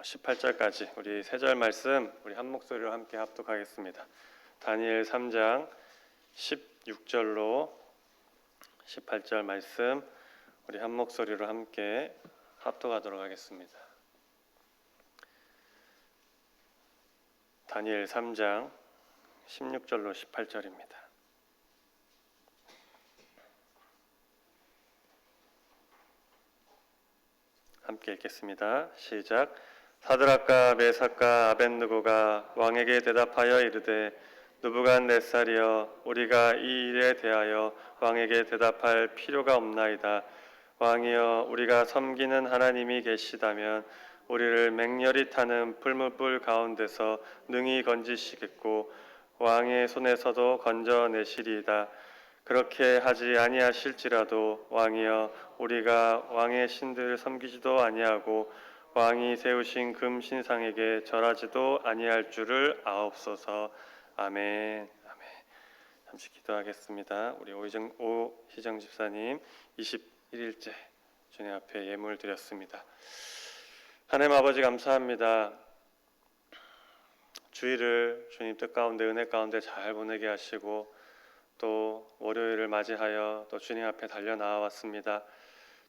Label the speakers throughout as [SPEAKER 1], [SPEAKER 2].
[SPEAKER 1] 18절까지 우리 세 절 말씀 우리 한 목소리로 함께 합독하겠습니다. 다니엘 3장 16절로 18절 말씀 우리 한 목소리로 함께 합독하도록 하겠습니다. 다니엘 3장 16절로 18절입니다. 함께 읽겠습니다. 시작. 사드락과 메삭과 아벳느고가 왕에게 대답하여 이르되 느부갓네살이여, 우리가 이 일에 대하여 왕에게 대답할 필요가 없나이다. 왕이여, 우리가 섬기는 하나님이 계시다면 우리를 맹렬히 타는 풀무불 가운데서 능히 건지시겠고 왕의 손에서도 건져내시리이다. 그렇게 하지 아니하실지라도 왕이여, 우리가 왕의 신들을 섬기지도 아니하고 왕이 세우신 금 신상에게 절하지도 아니할 줄을 아옵소서. 아멘. 아멘. 잠시 기도하겠습니다. 우리 오희정 집사님 21일째 주님 앞에 예물 드렸습니다. 하나님 아버지 감사합니다. 주일을 주님 뜻 가운데 은혜 가운데 잘 보내게 하시고 또 월요일을 맞이하여 또 주님 앞에 달려 나왔습니다.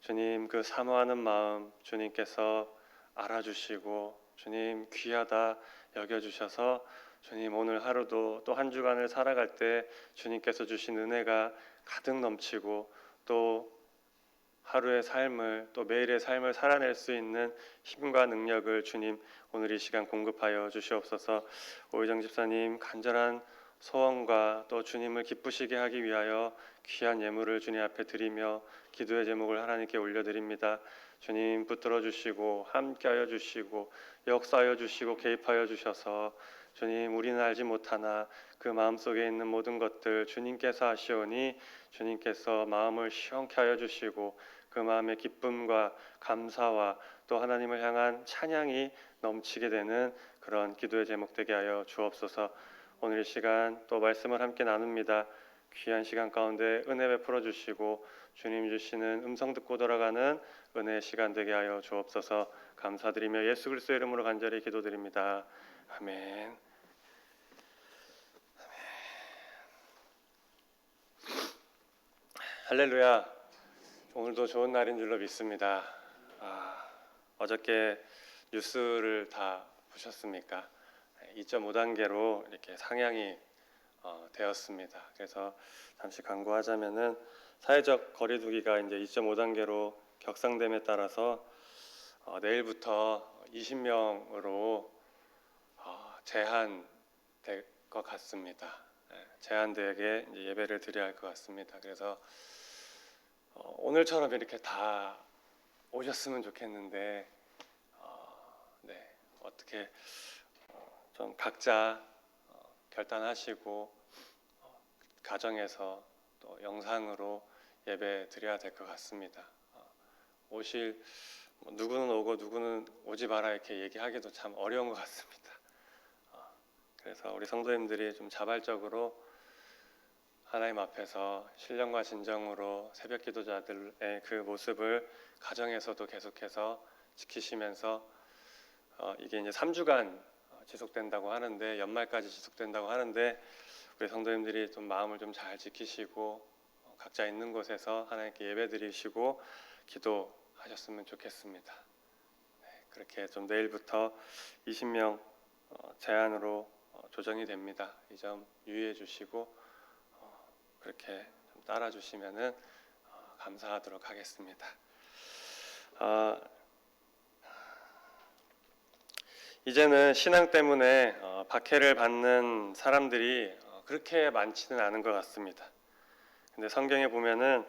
[SPEAKER 1] 주님, 그 사모하는 마음 주님께서 알아주시고 주님 귀하다 여겨주셔서 주님 오늘 하루도 또 한 주간을 살아갈 때 주님께서 주신 은혜가 가득 넘치고 또 하루의 삶을 또 매일의 삶을 살아낼 수 있는 힘과 능력을 주님 오늘 이 시간 공급하여 주시옵소서. 오희정 집사님 간절한 소원과 또 주님을 기쁘시게 하기 위하여 귀한 예물을 주님 앞에 드리며 기도의 제목을 하나님께 올려드립니다. 주님 붙들어 주시고 함께하여 주시고 역사하여 주시고 개입하여 주셔서 주님, 우리는 알지 못하나 그 마음속에 있는 모든 것들 주님께서 하시오니 주님께서 마음을 시원케 하여 주시고 그 마음의 기쁨과 감사와 또 하나님을 향한 찬양이 넘치게 되는 그런 기도의 제목 되게 하여 주옵소서. 오늘 이 시간 또 말씀을 함께 나눕니다. 귀한 시간 가운데 은혜 베풀어 주시고 주님 주시는 음성 듣고 돌아가는 은혜의 시간 되게 하여 주옵소서. 감사드리며 예수 그리스도의 이름으로 간절히 기도드립니다. 아멘. 할렐루야. 오늘도 좋은 날인 줄로 믿습니다. 어저께 뉴스를 다 보셨습니까? 2.5단계로 이렇게 상향이 되었습니다. 그래서 잠시 강구하자면은 사회적 거리두기가 이제 2.5단계로 격상됨에 따라서 내일부터 20명으로 제한될 것 같습니다. 제한되게 이제 예배를 드려야 할 것 같습니다. 그래서 오늘처럼 이렇게 다 오셨으면 좋겠는데 어떻게 좀 각자 결단하시고 가정에서 또 영상으로 예배 드려야 될 것 같습니다. 오실 누구는 오고 누구는 오지 마라 이렇게 얘기하기도 참 어려운 것 같습니다. 그래서 우리 성도님들이 좀 자발적으로 하나님 앞에서 신령과 진정으로 새벽 기도자들의 그 모습을 가정에서도 계속해서 지키시면서 이게 이제 3주간 지속된다고 하는데 연말까지 지속된다고 하는데 우리 성도님들이 좀 마음을 좀 잘 지키시고 각자 있는 곳에서 하나님께 예배드리시고 기도하셨으면 좋겠습니다. 그렇게 좀 내일부터 20명 제한으로 조정이 됩니다. 이 점 유의해 주시고 그렇게 좀 따라 주시면은 감사하도록 하겠습니다. 이제는 신앙 때문에 박해를 받는 사람들이 그렇게 많지는 않은 것 같습니다. 근데 성경에 보면은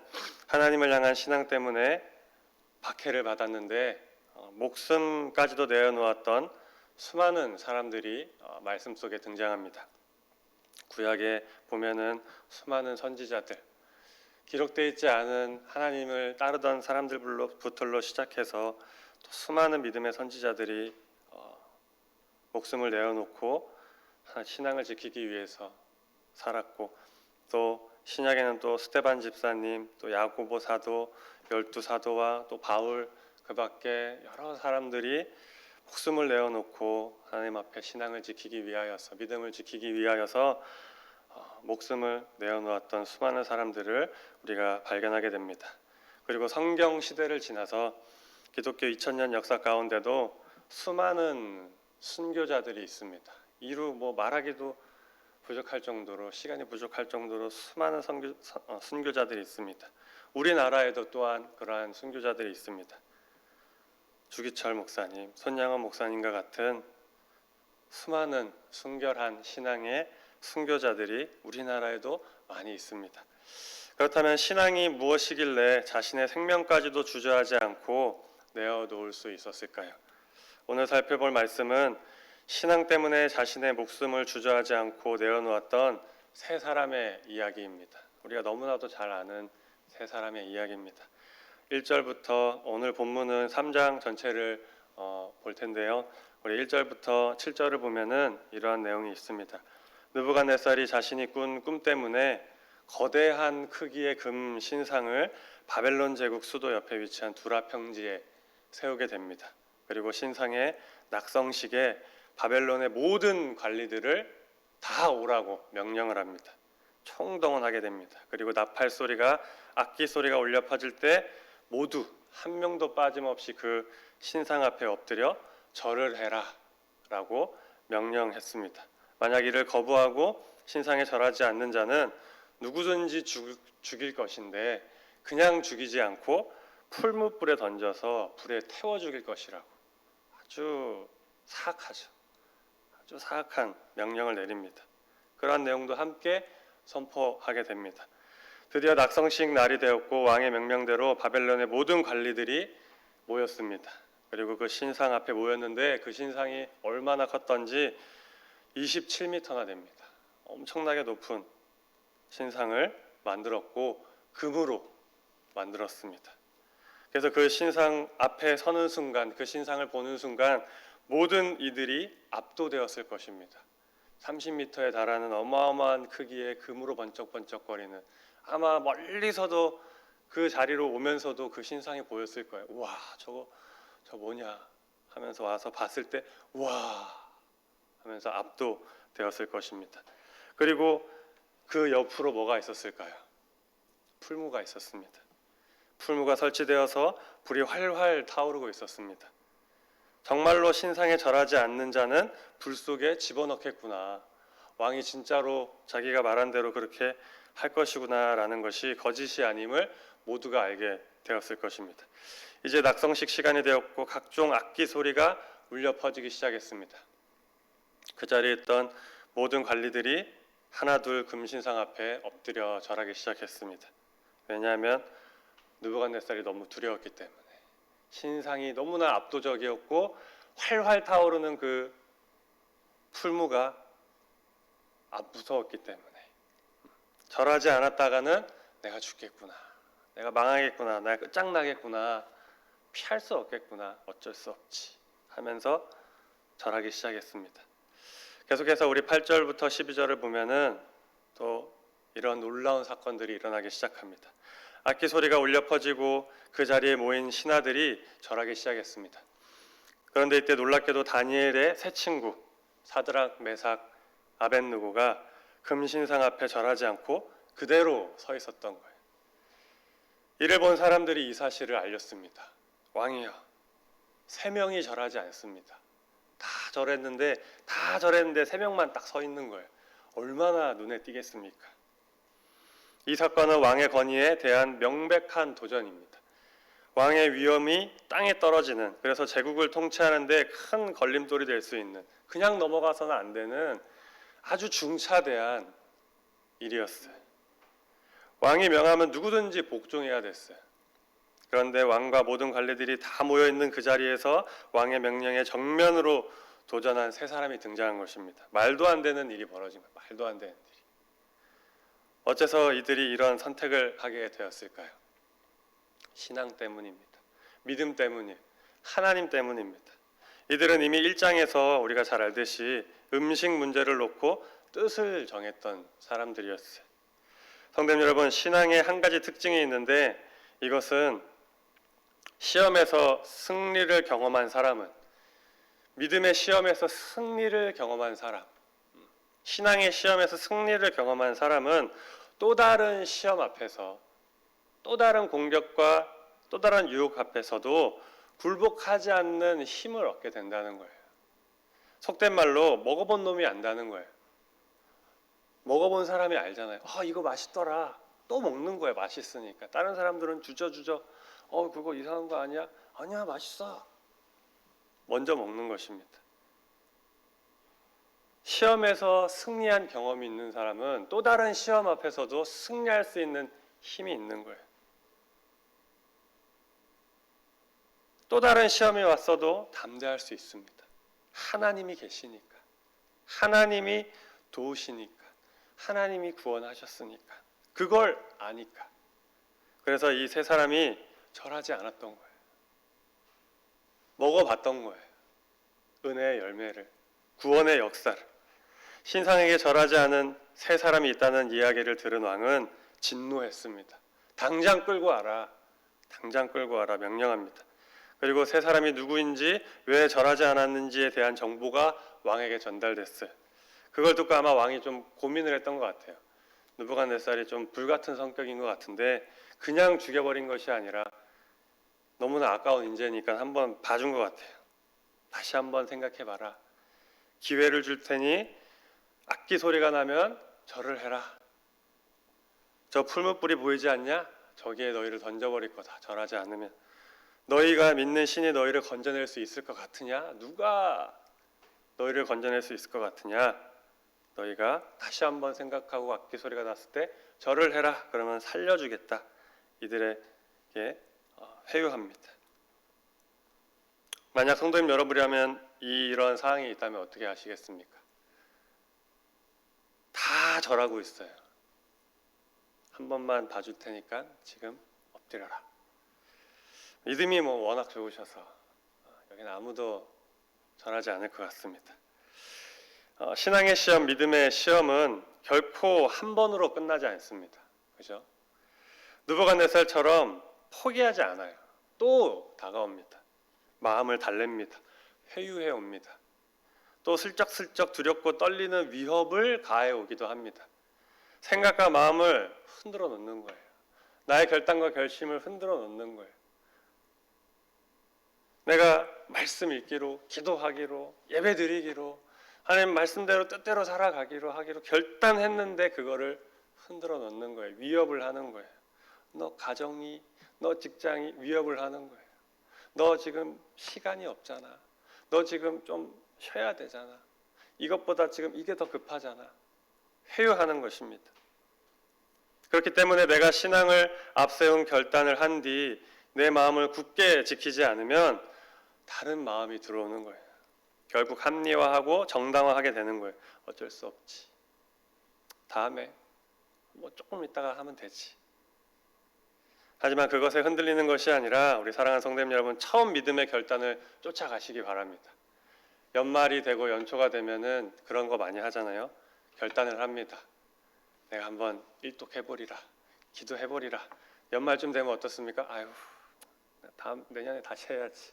[SPEAKER 1] 하나님을 향한 신앙 때문에 박해를 받았는데 목숨까지도 내어놓았던 수많은 사람들이 말씀 속에 등장합니다. 구약에 보면은 수많은 선지자들, 기록되어 있지 않은 하나님을 따르던 사람들부터 시작해서 또 수많은 믿음의 선지자들이 목숨을 내어놓고 신앙을 지키기 위해서 살았고 또 신약에는 또 스데반 집사님, 또 야고보 사도, 12 사도와 또 바울 그 밖에 여러 사람들이 목숨을 내어놓고 하나님 앞에 신앙을 지키기 위하여서, 믿음을 지키기 위하여서 목숨을 내어놓았던 수많은 사람들을 우리가 발견하게 됩니다. 그리고 성경 시대를 지나서 기독교 2000년 역사 가운데도 수많은 순교자들이 있습니다. 이루 말하기도 부족할 정도로, 시간이 부족할 정도로 수많은 순교자들이 있습니다. 우리나라에도 또한 그러한 순교자들이 있습니다. 주기철 목사님, 손양원 목사님과 같은 수많은 순결한 신앙의 순교자들이 우리나라에도 많이 있습니다. 그렇다면 신앙이 무엇이길래 자신의 생명까지도 주저하지 않고 내어놓을 수 있었을까요? 오늘 살펴볼 말씀은 신앙 때문에 자신의 목숨을 주저하지 않고 내어놓았던 세 사람의 이야기입니다. 우리가 너무나도 잘 아는 세 사람의 이야기입니다. 1절부터 오늘 본문은 3장 전체를 볼 텐데요. 우리 1절부터 7절을 보면은 이러한 내용이 있습니다. 느부갓네살이 자신이 꾼 꿈 때문에 거대한 크기의 금 신상을 바벨론 제국 수도 옆에 위치한 두라 평지에 세우게 됩니다. 그리고 신상의 낙성식에 바벨론의 모든 관리들을 다 오라고 명령을 합니다. 총동원하게 됩니다. 그리고 나팔 소리가, 악기 소리가 울려 퍼질 때 모두 한 명도 빠짐없이 그 신상 앞에 엎드려 절을 해라 라고 명령했습니다. 만약 이를 거부하고 신상에 절하지 않는 자는 누구든지 죽일 것인데 그냥 죽이지 않고 풀무불에 던져서 불에 태워 죽일 것이라고 아주 사악하죠. 아주 사악한 명령을 내립니다. 그러한 내용도 함께 선포하게 됩니다. 드디어 낙성식 날이 되었고 왕의 명령대로 바벨론의 모든 관리들이 모였습니다. 그리고 그 신상 앞에 모였는데 그 신상이 얼마나 컸던지 27m나 됩니다. 엄청나게 높은 신상을 만들었고 금으로 만들었습니다. 그래서 그 신상 앞에 서는 순간, 그 신상을 보는 순간 모든 이들이 압도되었을 것입니다. 30m에 달하는 어마어마한 크기의 금으로 번쩍번쩍거리는, 아마 멀리서도 그 자리로 오면서도 그 신상이 보였을 거예요. 우와, 저 뭐냐 하면서 와서 봤을 때 우와 하면서 압도되었을 것입니다. 그리고 그 옆으로 뭐가 있었을까요? 풀무가 있었습니다. 풀무가 설치되어서 불이 활활 타오르고 있었습니다. 정말로 신상에 절하지 않는 자는 불 속에 집어넣겠구나. 왕이 진짜로 자기가 말한 대로 그렇게 할 것이구나 라는 것이 거짓이 아님을 모두가 알게 되었을 것입니다. 이제 낙성식 시간이 되었고 각종 악기 소리가 울려 퍼지기 시작했습니다. 그 자리에 있던 모든 관리들이 하나둘 금신상 앞에 엎드려 절하기 시작했습니다. 왜냐하면 느부갓네살이 너무 두려웠기 때문에, 신상이 너무나 압도적이었고 활활 타오르는 그 풀무가 무서웠기 때문에 절하지 않았다가는 내가 죽겠구나, 내가 망하겠구나, 내가 끝장나겠구나, 피할 수 없겠구나, 어쩔 수 없지 하면서 절하기 시작했습니다. 계속해서 우리 8절부터 12절을 보면은 또 이런 놀라운 사건들이 일어나기 시작합니다. 악기 소리가 울려 퍼지고 그 자리에 모인 신하들이 절하기 시작했습니다. 그런데 이때 놀랍게도 다니엘의 세 친구 사드락, 메삭, 아벳느고가 금신상 앞에 절하지 않고 그대로 서 있었던 거예요. 이를 본 사람들이 이 사실을 알렸습니다. 왕이여, 세 명이 절하지 않습니다. 다 절했는데 세 명만 딱 서 있는 거예요. 얼마나 눈에 띄겠습니까? 이 사건은 왕의 권위에 대한 명백한 도전입니다. 왕의 위엄이 땅에 떨어지는, 그래서 제국을 통치하는 데 큰 걸림돌이 될 수 있는, 그냥 넘어가서는 안 되는 아주 중차대한 일이었어요. 왕이 명하면 누구든지 복종해야 됐어요. 그런데 왕과 모든 관리들이 다 모여있는 그 자리에서 왕의 명령에 정면으로 도전한 세 사람이 등장한 것입니다. 말도 안 되는 일이 벌어진 거예요. 말도 안 되는 일이. 어째서 이들이 이런 선택을 하게 되었을까요? 신앙 때문입니다. 믿음 때문이에요. 하나님 때문입니다. 이들은 이미 1장에서 우리가 잘 알듯이 음식 문제를 놓고 뜻을 정했던 사람들이었어요. 성도님 여러분, 신앙에 한 가지 특징이 있는데 이것은 시험에서 승리를 경험한 사람은 믿음의 시험에서 승리를 경험한 사람, 신앙의 시험에서 승리를 경험한 사람은 또 다른 시험 앞에서, 또 다른 공격과 또 다른 유혹 앞에서도 굴복하지 않는 힘을 얻게 된다는 거예요. 속된 말로 먹어본 놈이 안다는 거예요. 먹어본 사람이 알잖아요. 이거 맛있더라. 또 먹는 거예요. 맛있으니까. 다른 사람들은 주저주저 그거 이상한 거 아니야? 아니야, 맛있어. 먼저 먹는 것입니다. 시험에서 승리한 경험이 있는 사람은 또 다른 시험 앞에서도 승리할 수 있는 힘이 있는 거예요. 또 다른 시험이 왔어도 담대할 수 있습니다. 하나님이 계시니까, 하나님이 도우시니까, 하나님이 구원하셨으니까, 그걸 아니까. 그래서 이 세 사람이 절하지 않았던 거예요. 먹어봤던 거예요. 은혜의 열매를, 구원의 역사를. 신상에게 절하지 않은 세 사람이 있다는 이야기를 들은 왕은 진노했습니다. 당장 끌고 와라. 당장 끌고 와라 명령합니다. 그리고 세 사람이 누구인지, 왜 절하지 않았는지에 대한 정보가 왕에게 전달됐어요. 그걸 듣고 아마 왕이 좀 고민을 했던 것 같아요. 느부갓네살이 좀 불같은 성격인 것 같은데 그냥 죽여버린 것이 아니라 너무나 아까운 인재니까 한번 봐준 것 같아요. 다시 한번 생각해봐라. 기회를 줄 테니 악기 소리가 나면 절을 해라. 저 풀무불이 보이지 않냐? 저기에 너희를 던져버릴 거다. 절하지 않으면. 너희가 믿는 신이 너희를 건져낼 수 있을 것 같으냐? 누가 너희를 건져낼 수 있을 것 같으냐? 너희가 다시 한번 생각하고 악기 소리가 났을 때 절을 해라. 그러면 살려주겠다. 이들에게 회유합니다. 만약 성도님 여러분이라면 이런 상황이 있다면 어떻게 하시겠습니까? 다 절하고 있어요. 한 번만 봐줄 테니까 지금 엎드려라. 믿음이 워낙 좋으셔서 여기는 아무도 절하지 않을 것 같습니다. 신앙의 시험, 믿음의 시험은 결코 한 번으로 끝나지 않습니다. 그죠? 느부갓네살처럼 포기하지 않아요. 또 다가옵니다. 마음을 달랩니다. 회유해 옵니다. 또 슬쩍슬쩍 두렵고 떨리는 위협을 가해 오기도 합니다. 생각과 마음을 흔들어 놓는 거예요. 나의 결단과 결심을 흔들어 놓는 거예요. 내가 말씀 읽기로, 기도하기로, 예배 드리기로, 하나님 말씀대로 뜻대로 살아가기로 하기로 결단했는데 그거를 흔들어 놓는 거예요. 위협을 하는 거예요. 너 가정이, 너 직장이 위협을 하는 거예요. 너 지금 시간이 없잖아. 너 지금 좀 쉬어야 되잖아. 이것보다 지금 이게 더 급하잖아. 회유하는 것입니다. 그렇기 때문에 내가 신앙을 앞세운 결단을 한 뒤 내 마음을 굳게 지키지 않으면 다른 마음이 들어오는 거예요. 결국 합리화하고 정당화하게 되는 거예요. 어쩔 수 없지. 다음에 조금 있다가 하면 되지. 하지만 그것에 흔들리는 것이 아니라 우리 사랑하는 성도님 여러분, 처음 믿음의 결단을 쫓아가시기 바랍니다. 연말이 되고 연초가 되면은 그런 거 많이 하잖아요. 결단을 합니다. 내가 한번 일독해보리라. 기도해보리라. 연말쯤 되면 어떻습니까? 내년에 다시 해야지.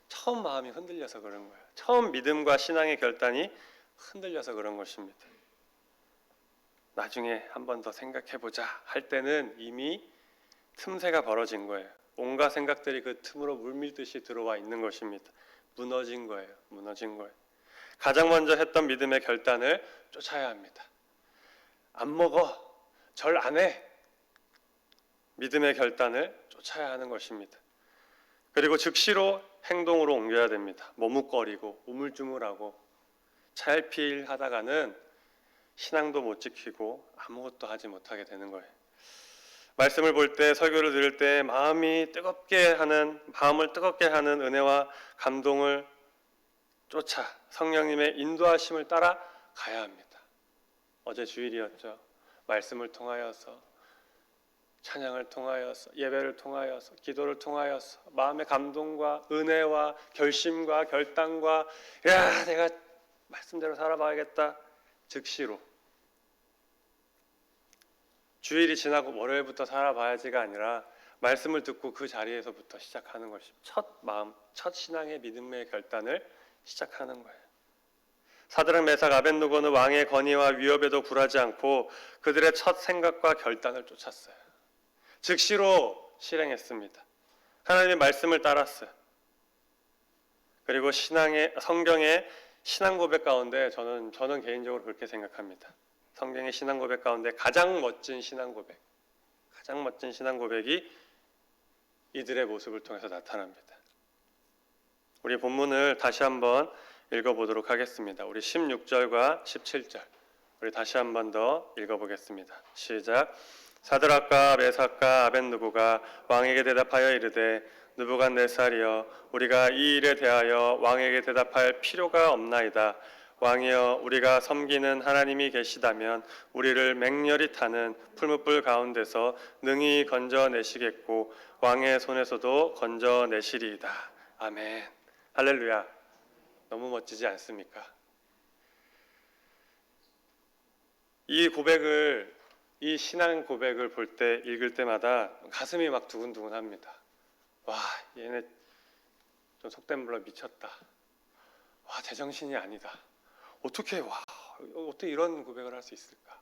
[SPEAKER 1] 처음 마음이 흔들려서 그런 거예요. 처음 믿음과 신앙의 결단이 흔들려서 그런 것입니다. 나중에 한 번 더 생각해보자 할 때는 이미 틈새가 벌어진 거예요. 온갖 생각들이 그 틈으로 물밀듯이 들어와 있는 것입니다. 무너진 거예요. 무너진 거예요. 가장 먼저 했던 믿음의 결단을 쫓아야 합니다. 안 먹어. 절 안 해. 믿음의 결단을 쫓아야 하는 것입니다. 그리고 즉시로 행동으로 옮겨야 됩니다. 머뭇거리고 우물쭈물하고 차일피일하다가는 신앙도 못 지키고 아무것도 하지 못하게 되는 거예요. 말씀을 볼 때, 설교를 들을 때 마음을 뜨겁게 하는 은혜와 감동을 쫓아 성령님의 인도하심을 따라 가야 합니다. 어제 주일이었죠. 말씀을 통하여서, 찬양을 통하여서, 예배를 통하여서, 기도를 통하여서 마음의 감동과 은혜와 결심과 결단과 내가 말씀대로 살아봐야겠다. 즉시로 주일이 지나고 월요일부터 살아봐야지가 아니라 말씀을 듣고 그 자리에서부터 시작하는 것입니다. 첫 마음, 첫 신앙의 믿음의 결단을 시작하는 거예요. 사드락 메삭 아벳느고는 왕의 건의와 위협에도 굴하지 않고 그들의 첫 생각과 결단을 쫓았어요. 즉시로 실행했습니다. 하나님의 말씀을 따랐어요. 그리고 성경의 신앙 고백 가운데 저는 개인적으로 그렇게 생각합니다. 성경의 신앙 고백 가운데 가장 멋진 신앙 고백이 이들의 모습을 통해서 나타납니다. 우리 본문을 다시 한번 읽어보도록 하겠습니다. 우리 16절과 17절 우리 다시 한번 더 읽어보겠습니다. 시작. 사드락과 메삭과 아벳느고가 왕에게 대답하여 이르되 느부갓네살이여 우리가 이 일에 대하여 왕에게 대답할 필요가 없나이다. 왕이여 우리가 섬기는 하나님이 계시다면 우리를 맹렬히 타는 풀무불 가운데서 능히 건져내시겠고 왕의 손에서도 건져내시리이다. 아멘. 할렐루야. 너무 멋지지 않습니까? 이 신앙 고백을 볼 때, 읽을 때마다 가슴이 막 두근두근합니다. 와, 얘네 좀 속된 말로 미쳤다. 와, 제정신이 아니다. 어떻게 이런 고백을 할 수 있을까?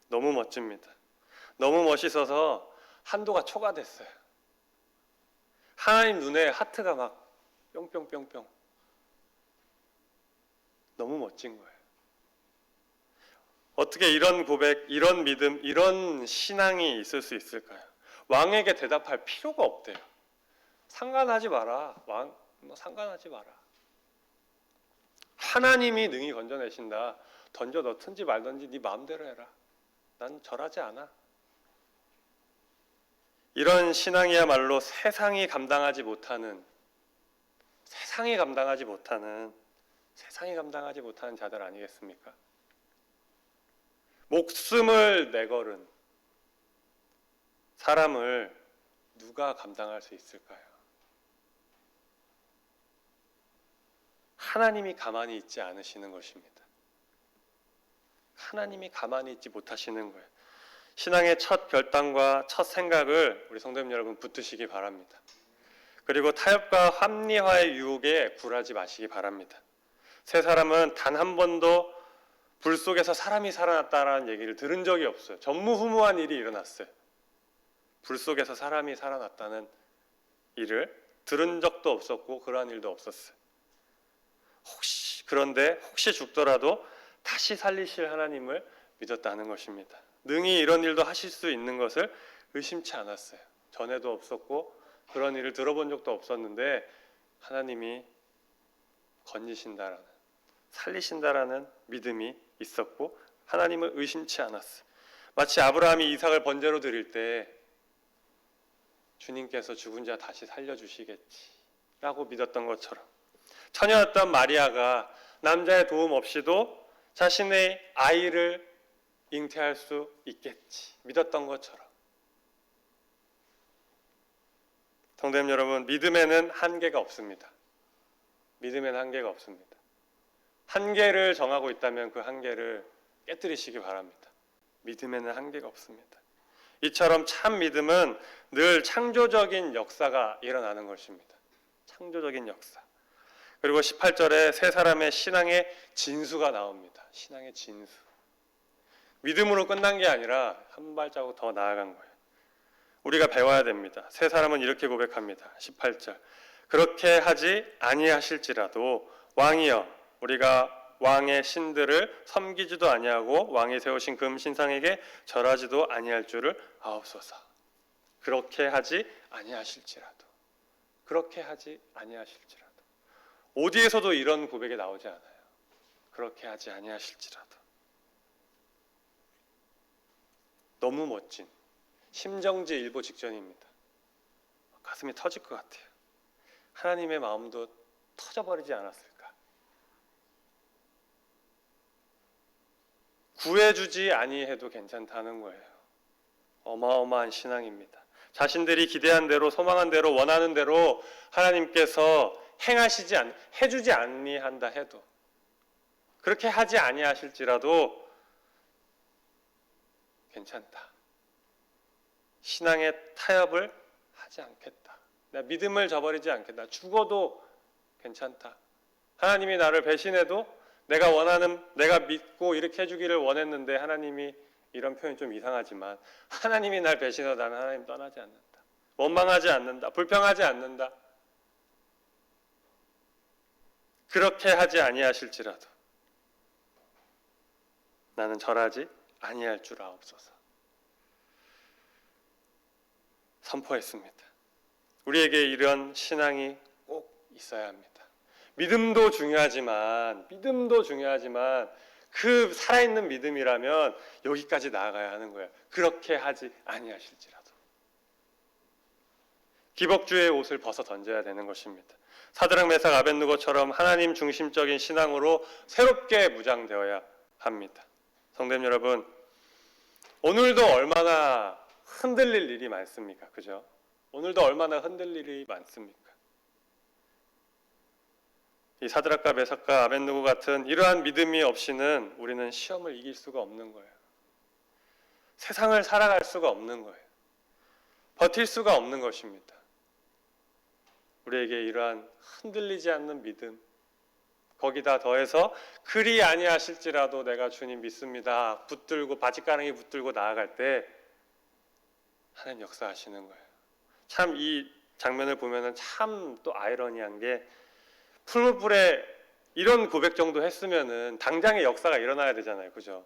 [SPEAKER 1] 너무 멋집니다. 너무 멋있어서 한도가 초과됐어요. 하나님 눈에 하트가 막 뿅뿅뿅뿅. 너무 멋진 거예요. 어떻게 이런 고백, 이런 믿음, 이런 신앙이 있을 수 있을까요? 왕에게 대답할 필요가 없대요. 상관하지 마라. 왕, 상관하지 마라. 하나님이 능히 건져내신다. 던져 넣든지 말든지 네 마음대로 해라. 난 절하지 않아. 이런 신앙이야말로 세상이 감당하지 못하는 자들 아니겠습니까? 목숨을 내걸은 사람을 누가 감당할 수 있을까요? 하나님이 가만히 있지 않으시는 것입니다. 하나님이 가만히 있지 못하시는 거예요. 신앙의 첫 결단과 첫 생각을 우리 성도님 여러분 붙드시기 바랍니다. 그리고 타협과 합리화의 유혹에 굴하지 마시기 바랍니다. 세 사람은 단 한 번도 불 속에서 사람이 살아났다라는 얘기를 들은 적이 없어요. 전무후무한 일이 일어났어요. 불 속에서 사람이 살아났다는 일을 들은 적도 없었고 그러한 일도 없었어요. 그런데 혹시 죽더라도 다시 살리실 하나님을 믿었다는 것입니다. 능히 이런 일도 하실 수 있는 것을 의심치 않았어요. 전에도 없었고 그런 일을 들어본 적도 없었는데 하나님이 건지신다라는, 살리신다라는 믿음이 있었고 하나님을 의심치 않았어요. 마치 아브라함이 이삭을 번제로 드릴 때 주님께서 죽은 자 다시 살려주시겠지라고 믿었던 것처럼, 처녀였던 마리아가 남자의 도움 없이도 자신의 아이를 잉태할 수 있겠지 믿었던 것처럼, 성도님 여러분, 믿음에는 한계가 없습니다. 믿음에는 한계가 없습니다. 한계를 정하고 있다면 그 한계를 깨뜨리시기 바랍니다. 믿음에는 한계가 없습니다. 이처럼 참 믿음은 늘 창조적인 역사가 일어나는 것입니다. 창조적인 역사. 그리고 18절에 세 사람의 신앙의 진수가 나옵니다. 신앙의 진수. 믿음으로 끝난 게 아니라 한 발자국 더 나아간 거예요. 우리가 배워야 됩니다. 세 사람은 이렇게 고백합니다. 18절. 그렇게 하지 아니하실지라도 왕이여 우리가 왕의 신들을 섬기지도 아니하고 왕이 세우신 금 신상에게 절하지도 아니할 줄을 아옵소서. 그렇게 하지 아니하실지라도. 그렇게 하지 아니하실지라도. 어디에서도 이런 고백이 나오지 않아요. 그렇게 하지 아니하실지라도. 너무 멋진 심정지 일보 직전입니다. 가슴이 터질 것 같아요. 하나님의 마음도 터져버리지 않았을까? 구해주지 아니해도 괜찮다는 거예요. 어마어마한 신앙입니다. 자신들이 기대한 대로, 소망한 대로, 원하는 대로 하나님께서 해주지 아니한다 해도, 그렇게 하지 아니하실지라도 괜찮다. 신앙의 타협을 하지 않겠다. 나 믿음을 저버리지 않겠다. 죽어도 괜찮다. 하나님이 나를 배신해도 내가 믿고 이렇게 해주기를 원했는데 하나님이, 이런 표현이 좀 이상하지만 하나님이 날 배신해도 나는 하나님 떠나지 않는다. 원망하지 않는다. 불평하지 않는다. 그렇게 하지 아니하실지라도 나는 절하지 아니할 줄 아옵소서. 선포했습니다. 우리에게 이런 신앙이 꼭 있어야 합니다. 믿음도 중요하지만 그 살아있는 믿음이라면 여기까지 나아가야 하는 거예요. 그렇게 하지 아니하실지라도. 기복주의 옷을 벗어 던져야 되는 것입니다. 사드락 메삭 아벳느고처럼 하나님 중심적인 신앙으로 새롭게 무장되어야 합니다. 성도님 여러분, 오늘도 얼마나 흔들릴 일이 많습니까? 그죠? 오늘도 얼마나 흔들릴 일이 많습니까? 이 사드락과 메삭과 아벳느고 같은 이러한 믿음이 없이는 우리는 시험을 이길 수가 없는 거예요. 세상을 살아갈 수가 없는 거예요. 버틸 수가 없는 것입니다. 우리에게 이러한 흔들리지 않는 믿음, 거기다 더해서 그리 아니하실지라도 내가 주님 믿습니다. 붙들고 바짓가랑이 붙들고 나아갈 때 하나님 역사하시는 거예요. 참 이 장면을 보면은 참 또 아이러니한 게, 풀무불에 이런 고백 정도 했으면은 당장의 역사가 일어나야 되잖아요. 그죠?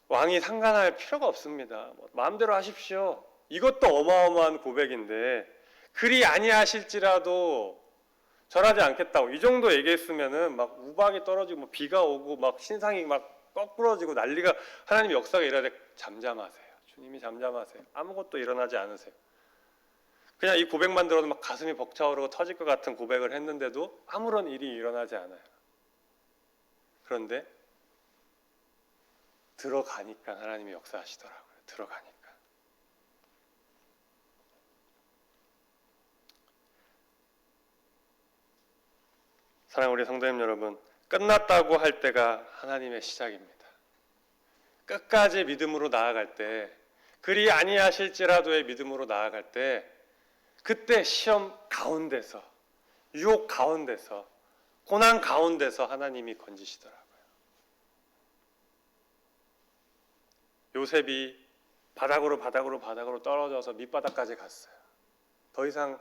[SPEAKER 1] 왕이 상관할 필요가 없습니다. 마음대로 하십시오. 이것도 어마어마한 고백인데, 그리 아니하실지라도 절하지 않겠다고 이 정도 얘기했으면은 막 우박이 떨어지고 비가 오고 막 신상이 막 거꾸러지고 난리가, 하나님 역사가 일어날 때 잠잠하세요. 주님이 잠잠하세요. 아무것도 일어나지 않으세요. 그냥 이 고백만 들어도 막 가슴이 벅차오르고 터질 것 같은 고백을 했는데도 아무런 일이 일어나지 않아요. 그런데 들어가니까 하나님이 역사하시더라고요. 들어가니까. 사랑하는 우리 성도님 여러분, 끝났다고 할 때가 하나님의 시작입니다. 끝까지 믿음으로 나아갈 때, 그리 아니하실지라도의 믿음으로 나아갈 때, 그때 시험 가운데서, 유혹 가운데서, 고난 가운데서 하나님이 건지시더라고요. 요셉이 바닥으로 떨어져서 밑바닥까지 갔어요. 더 이상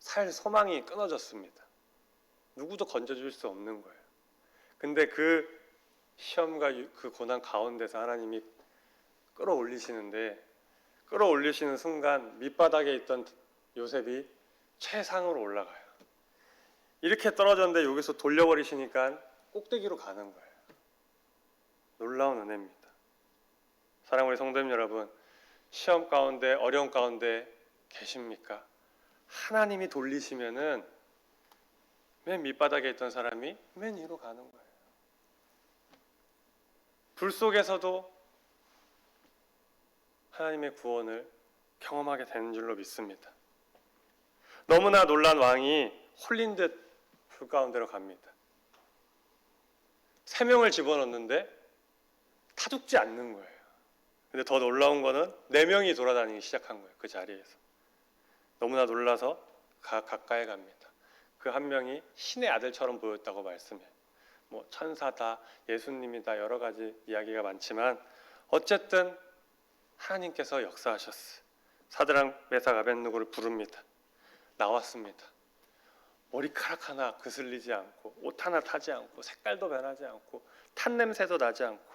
[SPEAKER 1] 살 소망이 끊어졌습니다. 누구도 건져줄 수 없는 거예요. 근데 그 시험과 그 고난 가운데서 하나님이 끌어올리시는데, 끌어올리시는 순간 밑바닥에 있던 요셉이 최상으로 올라가요. 이렇게 떨어졌는데 여기서 돌려버리시니까 꼭대기로 가는 거예요. 놀라운 은혜입니다. 사랑하는 우리 성도님 여러분, 시험 가운데, 어려움 가운데 계십니까? 하나님이 돌리시면은 맨 밑바닥에 있던 사람이 맨 위로 가는 거예요. 불 속에서도 하나님의 구원을 경험하게 되는 줄로 믿습니다. 너무나 놀란 왕이 홀린 듯 불 가운데로 갑니다. 3명을 집어넣는데 타죽지 않는 거예요. 근데 더 놀라운 거는 4명이 돌아다니기 시작한 거예요. 그 자리에서. 너무나 놀라서 가까이 갑니다. 그 한 명이 신의 아들처럼 보였다고 말씀해요. 천사다, 예수님이다, 여러 가지 이야기가 많지만 어쨌든 하나님께서 역사하셨어요. 사드락, 메삭, 아벳느고를 부릅니다. 나왔습니다. 머리카락 하나 그슬리지 않고, 옷 하나 타지 않고, 색깔도 변하지 않고, 탄 냄새도 나지 않고,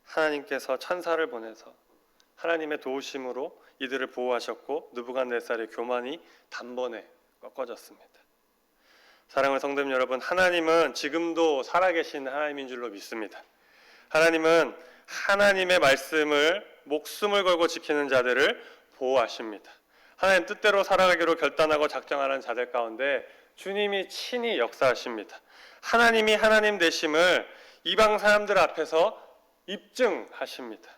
[SPEAKER 1] 하나님께서 천사를 보내서 하나님의 도우심으로 이들을 보호하셨고, 느부갓네살의 교만이 단번에 꺾어졌습니다. 사랑하는 성도님 여러분, 하나님은 지금도 살아계신 하나님인 줄로 믿습니다. 하나님은 하나님의 말씀을 목숨을 걸고 지키는 자들을 보호하십니다. 하나님 뜻대로 살아가기로 결단하고 작정하는 자들 가운데 주님이 친히 역사하십니다. 하나님이 하나님 되심을 이방 사람들 앞에서 입증하십니다.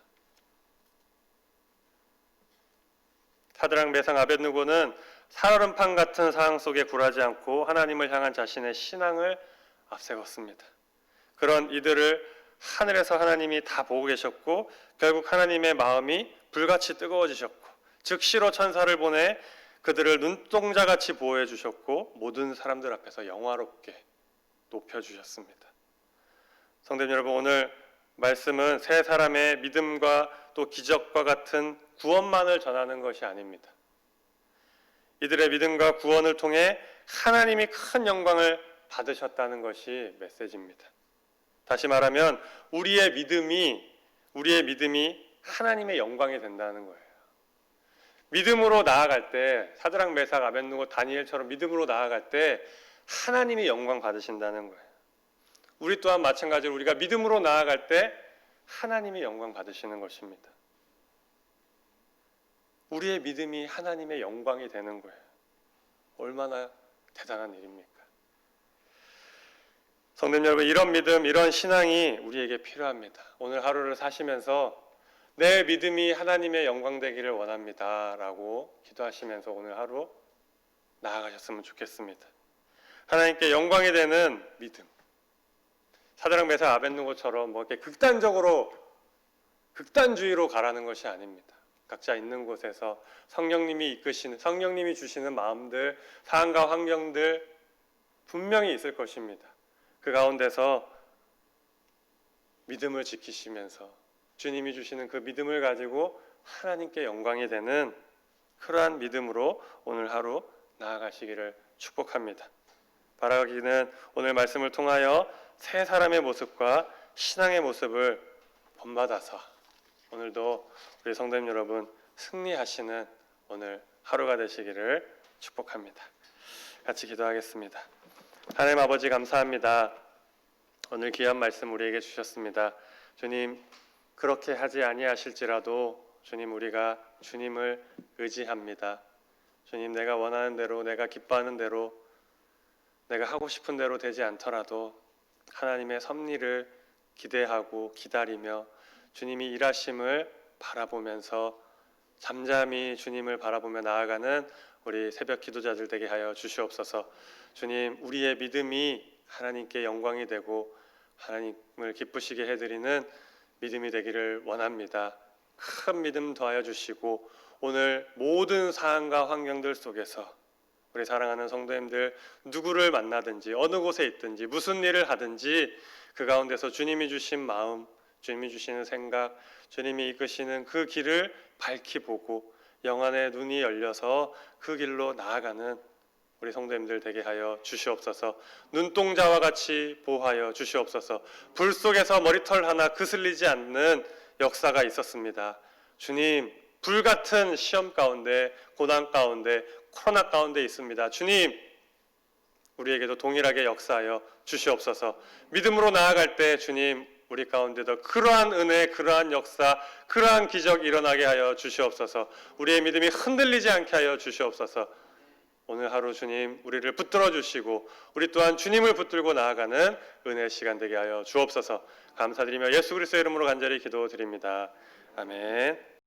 [SPEAKER 1] 사드락, 메삭, 아벳느고는 살얼음판 같은 상황 속에 굴하지 않고 하나님을 향한 자신의 신앙을 앞세웠습니다. 그런 이들을 하늘에서 하나님이 다 보고 계셨고, 결국 하나님의 마음이 불같이 뜨거워지셨고, 즉시로 천사를 보내 그들을 눈동자같이 보호해 주셨고 모든 사람들 앞에서 영화롭게 높여주셨습니다. 성도님 여러분, 오늘 말씀은 세 사람의 믿음과 또 기적과 같은 구원만을 전하는 것이 아닙니다. 이들의 믿음과 구원을 통해 하나님이 큰 영광을 받으셨다는 것이 메시지입니다. 다시 말하면 우리의 믿음이 하나님의 영광이 된다는 거예요. 믿음으로 나아갈 때, 사드락 메삭 아벳느고 다니엘처럼 믿음으로 나아갈 때 하나님이 영광 받으신다는 거예요. 우리 또한 마찬가지로 우리가 믿음으로 나아갈 때 하나님이 영광 받으시는 것입니다. 우리의 믿음이 하나님의 영광이 되는 거예요. 얼마나 대단한 일입니까? 성도님 여러분, 이런 믿음, 이런 신앙이 우리에게 필요합니다. 오늘 하루를 사시면서 내 믿음이 하나님의 영광 되기를 원합니다 라고 기도하시면서 오늘 하루 나아가셨으면 좋겠습니다. 하나님께 영광이 되는 믿음. 사드락 메삭 아벳느고처럼 이렇게 극단주의로 가라는 것이 아닙니다. 각자 있는 곳에서 성령님이 주시는 마음들, 상황과 환경들 분명히 있을 것입니다. 그 가운데서 믿음을 지키시면서 주님이 주시는 그 믿음을 가지고 하나님께 영광이 되는 그러한 믿음으로 오늘 하루 나아가시기를 축복합니다. 바라기는 오늘 말씀을 통하여 세 사람의 모습과 신앙의 모습을 본받아서 오늘도 우리 성도님 여러분 승리하시는 오늘 하루가 되시기를 축복합니다. 같이 기도하겠습니다. 하나님 아버지 감사합니다. 오늘 귀한 말씀 우리에게 주셨습니다. 주님, 그렇게 하지 아니하실지라도 주님, 우리가 주님을 의지합니다. 주님, 내가 원하는 대로, 내가 기뻐하는 대로, 내가 하고 싶은 대로 되지 않더라도 하나님의 섭리를 기대하고 기다리며 주님이 일하심을 바라보면서 잠잠히 주님을 바라보며 나아가는 우리 새벽 기도자들 되게 하여 주시옵소서. 주님, 우리의 믿음이 하나님께 영광이 되고 하나님을 기쁘시게 해드리는 믿음이 되기를 원합니다. 큰 믿음 더하여 주시고 오늘 모든 상황과 환경들 속에서 우리 사랑하는 성도님들 누구를 만나든지 어느 곳에 있든지 무슨 일을 하든지 그 가운데서 주님이 주신 마음, 주님이 주시는 생각, 주님이 이끄시는 그 길을 밝히 보고 영안의 눈이 열려서 그 길로 나아가는 우리 성도님들 되게 하여 주시옵소서. 눈동자와 같이 보호하여 주시옵소서. 불 속에서 머리털 하나 그슬리지 않는 역사가 있었습니다. 주님, 불같은 시험 가운데, 고난 가운데, 코로나 가운데 있습니다. 주님, 우리에게도 동일하게 역사하여 주시옵소서. 믿음으로 나아갈 때 주님, 우리 가운데도 그러한 은혜, 그러한 역사, 그러한 기적 일어나게 하여 주시옵소서. 우리의 믿음이 흔들리지 않게 하여 주시옵소서. 오늘 하루 주님 우리를 붙들어 주시고 우리 또한 주님을 붙들고 나아가는 은혜의 시간 되게 하여 주옵소서. 감사드리며 예수 그리스도의 이름으로 간절히 기도드립니다. 아멘.